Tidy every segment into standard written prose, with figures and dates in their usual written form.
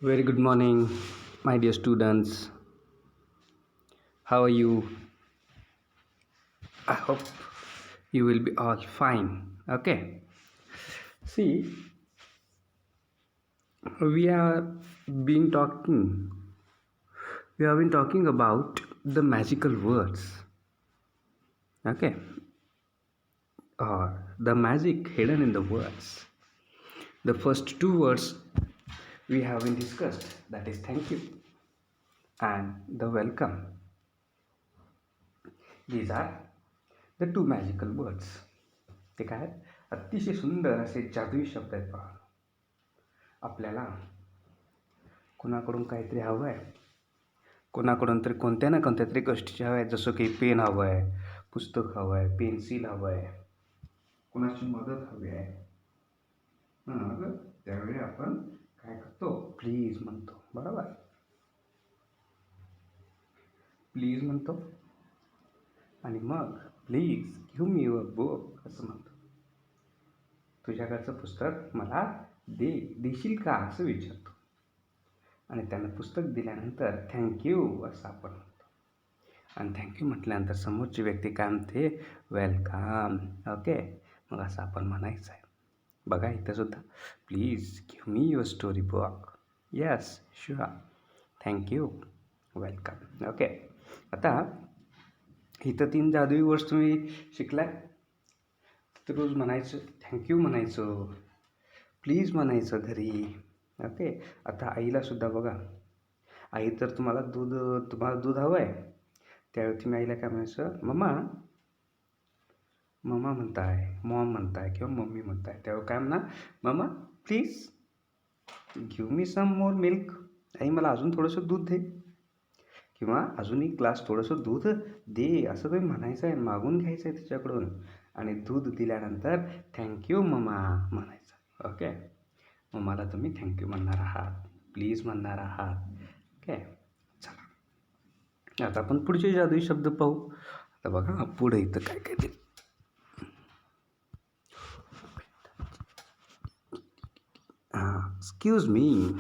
Very good morning, my dear students. How are you? I hope you will be all fine. Okay. See, we are been talking. We have been talking about the magical words. Okay, or the magic hidden in the words. The first two words we have been discussed. That is thank you and the welcome. These are the two magical words. ते काय आहेत? अतिशय सुंदर असे जादुई शब्द आहेत पहा. आपल्याला कोणाकडून काहीतरी हवं आहे, कोणाकडून तरी कोणत्या ना कोणत्या तरी गोष्टीचे हवं आहे, जसं की पेन हवं आहे, पुस्तक हवं आहे, पेन्सिल हवं आहे, कोणाची मदत हवी आहे. मग त्यावेळी आपण काय करतो? प्लीज म्हणतो. बरोबर, प्लीज म्हणतो आणि मग please give me your book असं म्हणतो. तुझ्याकडचं पुस्तक मला देशील का असं विचारतो. आणि त्यांना पुस्तक दिल्यानंतर थँक्यू असं आपण म्हणतो. आणि थँक्यू म्हटल्यानंतर समोरची व्यक्ती काय म्हणते? वेलकम. ओके, मग असं आपण म्हणायचं आहे. बघा इथं सुद्धा please give me your story book. Yes sure, thank you, welcome. Okay, आता इथं 3 जादुई वर्ड्स तुम्ही शिकलाय. तर रोज म्हणायचं, थँक्यू म्हणायचं, प्लीज म्हणायचं घरी. ओके, आता आईलासुद्धा बघा, आई तर तुम्हाला दूध हवं आहे, त्यावेळी तुम्ही आईला काय म्हणायचं? मम्मा, मम्मा म्हणताय, मॉम म्हणताय किंवा मम्मी म्हणताय, त्यावेळी काय म्हणा? Mamma please give me some more milk. आई मला अजून थोडंसं दूध दे, किंवा अजून एक ग्लास थोडंसं दूध दे असं तुम्ही म्हणायचं आहे, मागून घ्यायचं आहे तिच्याकडून. आणि दूध दिल्यानंतर थँक्यू मम्मा म्हणायचं. ओके, मग मला तुम्ही थँक्यू म्हणणार आहात, प्लीज म्हणणार आहात. ओके, चला आता आपण पुढचे जादुई शब्द पाहू. आता बघा पुढे इथं काय काय ते एक्सक्यूज मी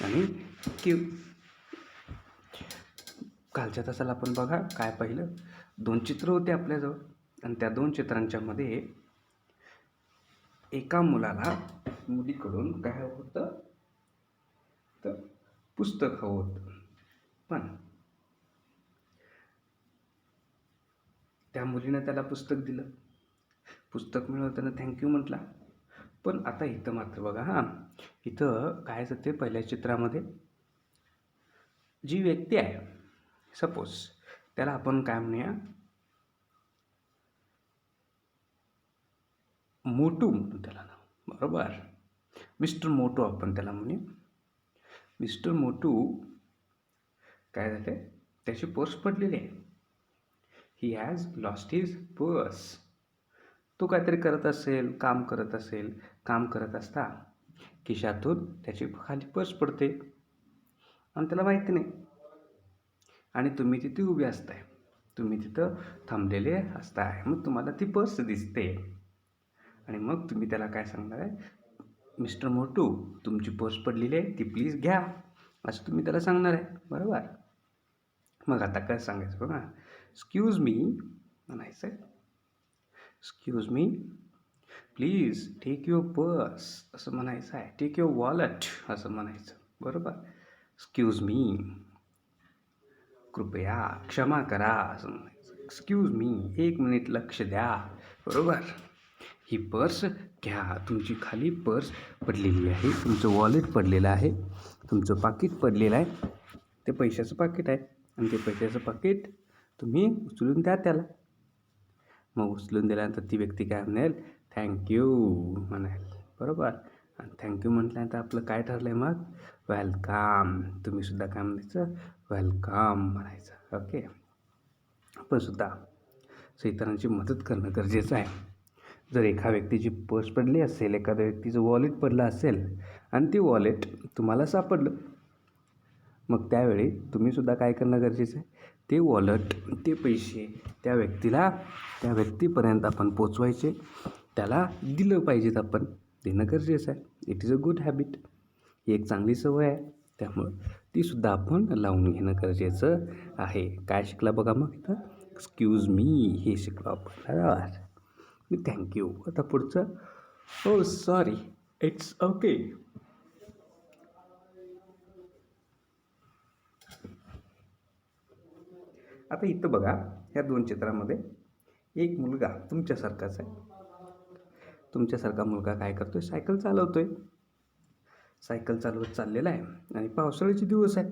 आणि कालच्या तासाला आपण बघा काय पाहिलं? 2 चित्र होते आपल्याजवळ आणि त्या 2 चित्रांच्या मध्ये एका मुलीकडून काय हवं होतं? तर पुस्तक हवं होतं. पण त्या मुलीनं त्याला पुस्तक दिलं, पुस्तक मिळवताना थँक्यू म्हटला. पण आता इथं मात्र बघा, इथं काय ते पहिल्या चित्रामध्ये जी व्यक्ती आहे, सपोज त्याला आपण काय म्हणूया? मोटू म्हणू त्याला नाव. बरोबर, मिस्टर मोटू आपण त्याला म्हणूया. मिस्टर मोटू काय झाले? त्याची पर्स पडलेली आहे. He has lost his purse. तो काहीतरी करत असेल, काम करत असता खिशातून त्याची खाली पर्स पडते आणि त्याला माहिती नाही. आणि तुम्ही तिथे उभे असताय, तुम्ही तिथं थांबलेले असताय, मग तुम्हाला ती पर्स दिसते. आणि मग तुम्ही त्याला काय सांगणार आहे? मिस्टर मोटू, तुमची पर्स पडलेली आहे, ती प्लीज घ्या असं तुम्ही त्याला सांगणार आहे. बरोबर, मग आता काय सांगायचं बघा, एक्सक्यूज मी म्हणायचं आहे. Excuse me, please take your purse असं म्हणायचं आहे. टेक युअर वॉलेट असं म्हणायचं. बरोबर, एक्सक्यूज मी, कृपया क्षमा करा असं म्हणायचं. एक्सक्यूज मी, 1 मिनिट लक्ष द्या. बरोबर, ही पर्स घ्या, तुमची खाली पर्स पडलेली आहे, तुमचं वॉलेट पडलेलं आहे, तुमचं पाकिट पडलेलं आहे. ते पैशाचं पाकिट आहे आणि ते पैशाचं पाकिट तुम्ही उचलून द्या त्याला. मग उचलून दिल्यानंतर ती व्यक्ती काय म्हणेल? थँक्यू म्हणाल. बरोबर, आणि थँक्यू म्हटल्यानंतर आपलं काय ठरलं आहे? मग वेलकम. तुम्हीसुद्धा काय म्हणायचं? वेलकम म्हणायचं. ओके, आपण सुद्धा इतरांची मदत करणं गरजेचं आहे. जर एका व्यक्तीची पर्स पडली असेल, एखाद्या व्यक्तीचं वॉलेट पडलं असेल आणि ते वॉलेट तुम्हाला सापडलं, मग त्यावेळी तुम्हीसुद्धा काय करणं गरजेचं आहे? ते वॉलेट, ते पैसे त्या व्यक्तीपर्यंत आपण पोचवायचे, त्याला दिलं पाहिजेत, आपण देणं गरजेचं आहे. It is a good habit. ही एक चांगली सवय आहे. त्यामुळं तीसुद्धा आपण लावून घेणं गरजेचं आहे. काय शिकला बघा मग इथं? एक्सक्यूज मी हे शिकलो आपण. बरोबर. मी थँक्यू. आता पुढचं हो सॉरी, इट्स ओके. आता इथं बघा, ह्या 2 चित्रामध्ये एक मुलगा तुमच्यासारखाच आहे. तुमच्यासारखा मुलगा काय करतोय? सायकल चालवतोय. सायकल चालवत चाललेला आहे आणि पावसाळ्याचे दिवस आहेत.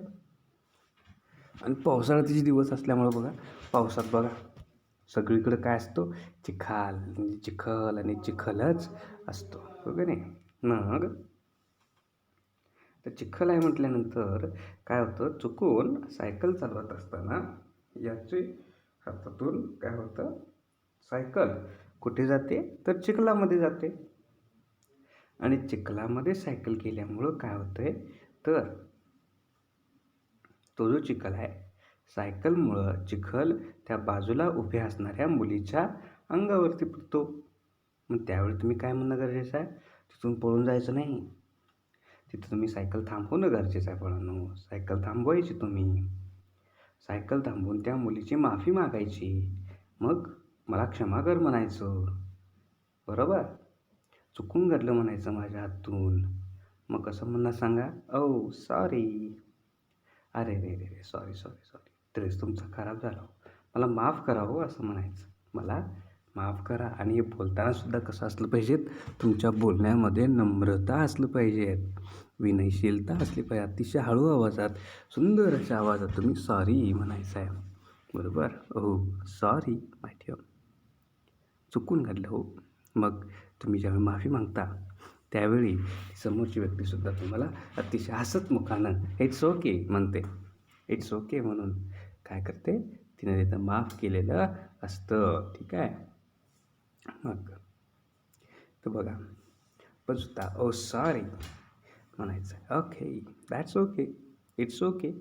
आणि पावसाळ्याचे दिवस असल्यामुळं बघा, पावसात बघा सगळीकडं काय असतो? चिखल आणि चिखलच असतो, हो की नाही? मग तर चिखल आहे म्हटल्यानंतर काय होतं? चुकून सायकल चालवत असताना याचे हातातून काय होतं? सायकल कुठे जाते? तर चिखलामध्ये जाते. आणि चिखलामध्ये सायकल केल्यामुळं काय होतंय? तर तो जो चिखल आहे, सायकलमुळं चिखल त्या बाजूला उभ्या असणाऱ्या मुलीच्या अंगावरती पडतो. मग त्यावेळी तुम्ही काय म्हणणं गरजेचं आहे? तिथून पळून जायचं नाही. तिथं तुम्ही सायकल थांबवणं गरजेचं आहे बाळांनो. सायकल थांबवायची तुम्ही. सायकल थांबवून त्या मुलीची माफी मागायची. मग मला क्षमा कर म्हणायचं. बरोबर? चुकून घडलं म्हणायचं माझ्या हातून. मग कसं म्हणणार सांगा? Oh sorry. अरे रे रे रे, सॉरी सॉरी सॉरी, ड्रेस तुमचा खराब झाला हो, मला माफ करा हो असं म्हणायचं. मला माफ करा. आणि हे बोलतानासुद्धा कसं असलं पाहिजे? तुमच्या बोलण्यामध्ये नम्रता असलं पाहिजे, विनयशीलता असली पाहिजे. अतिशय हळू आवाजात, सुंदर अशा आवाजात तुम्ही सॉरी म्हणायचं आहे. बरोबर? हो सॉरी माय डिअर, चुकून घडलं हो. मग तुम्ही ज्यावेळी माफी मागता त्यावेळी समोरची व्यक्तीसुद्धा तुम्हाला अतिशय हसतमुखानं इट्स ओके म्हणते. इट्स ओके म्हणून काय करते? तिने तिथं माफ केलेलं असतं. ठीक आहे? मग तर बघा, पण सुद्धा ओ सॉरी म्हणायचं. Okay, that's okay, it's okay,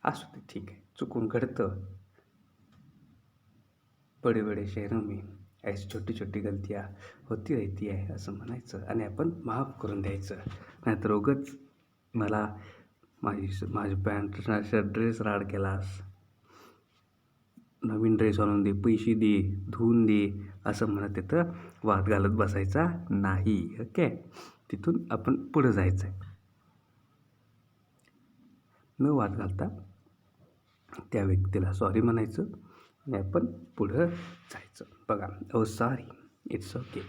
असू दे, ठीक आहे, चुकून घडतं. बडे बडे शहरों में ऐसी छोटी छोटी गलतियाँ होती रहती आहे असं म्हणायचं आणि आपण माफ करून द्यायचं. नाहीतर उगाच मला माझी पॅन्ट ड्रेस राड केलास, नवीन ड्रेस आणून दे, पैसे दे, धुवून दे असं म्हणत तिथं वाद घालत बसायचा नाही. ओके, तिथून आपण पुढं जायचं आहे. न वाद घालता त्या व्यक्तीला सॉरी म्हणायचं आणि आपण पुढं जायचं. बघा, ओ सॉरी, इट्स ओके,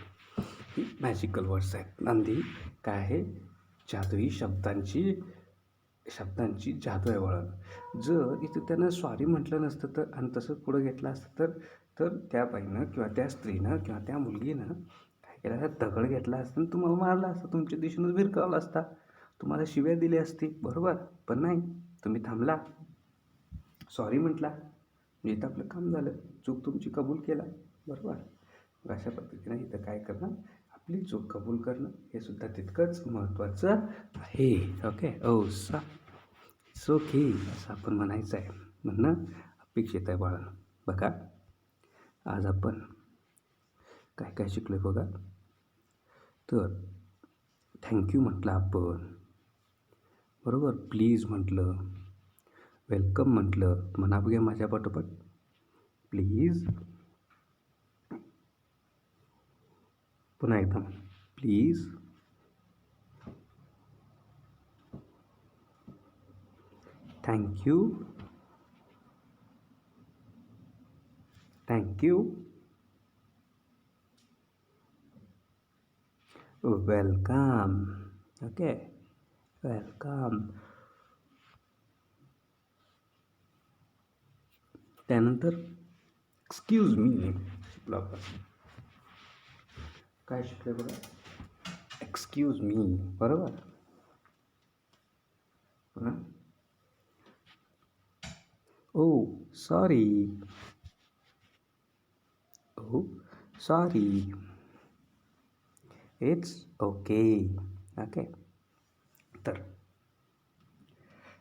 ही मॅजिकल वर्ड्स आहेत. आणि काय आहे? जादुई शब्दांची जादू आहे वळण. जर इथं त्यानं सॉरी म्हटलं नसतं तर आणि तसं पुढं घेतलं असतं तर त्या बाईनं किंवा त्या स्त्रीनं किंवा त्या मुलगीनं काय केलं असतं? दगड घेतला असतं आणि तुम्हाला मारला असतं, तुमच्या दिशेनं भिरकावला असता, तुम्हाला शिव्या दिल्या असती. बरोबर? पण नाही, तुम्ही थांबला, सॉरी म्हटला, म्हणजे इथं आपलं काम झालं, चूक तुमची कबूल केला. बरोबर? मग अशा पद्धतीनं इथं काय करणं? आपली चूक कबूल करणं हे सुद्धा तितकंच महत्त्वाचं आहे. ओके, ओ सा इट्स ओके असं आपण म्हणायचं आहे, म्हणणं अपेक्षित आहे बाळांनो. बघा, आज आपण काय काय शिकलो बघा. तर थँक्यू म्हटलं आपण, बरोबर, प्लीज म्हटलं, वेलकम म्हटलं. म्हणा बघूया माझ्या पाठोपाठ, प्लीज, पुन्हा एकदा please, thank you, thank you, welcome. Okay, welcome. त्यानंतर एक्सक्यूज मी शिकलो आपण. काय शिकले बघा? Excuse me. बरोबर? पुन्हा oh sorry, oh sorry, it's okay. Okay, तर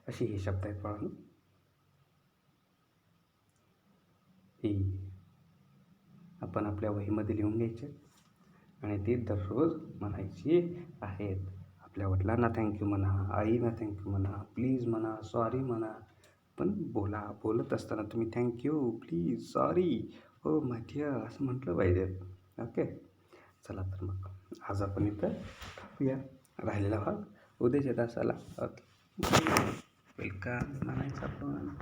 अशी हे शब्द आहेत पाहून ही आपण आपल्या वहीमध्ये लिहून घ्यायचे आणि ती दररोज म्हणायची आहेत. आपल्या वडिलांना थँक्यू म्हणा, आईना थँक्यू म्हणा, प्लीज म्हणा, सॉरी म्हणा. पण बोलत असताना तुम्ही थँक्यू, प्लीज, सॉरी, हो माय डिअर असं म्हटलं पाहिजे. ओके. चला तर मग आज आपण इथं थांबूया. राहिलेला भाग उद्याच्या तासाला. ओके. वेलकम म्हणायचं आपण.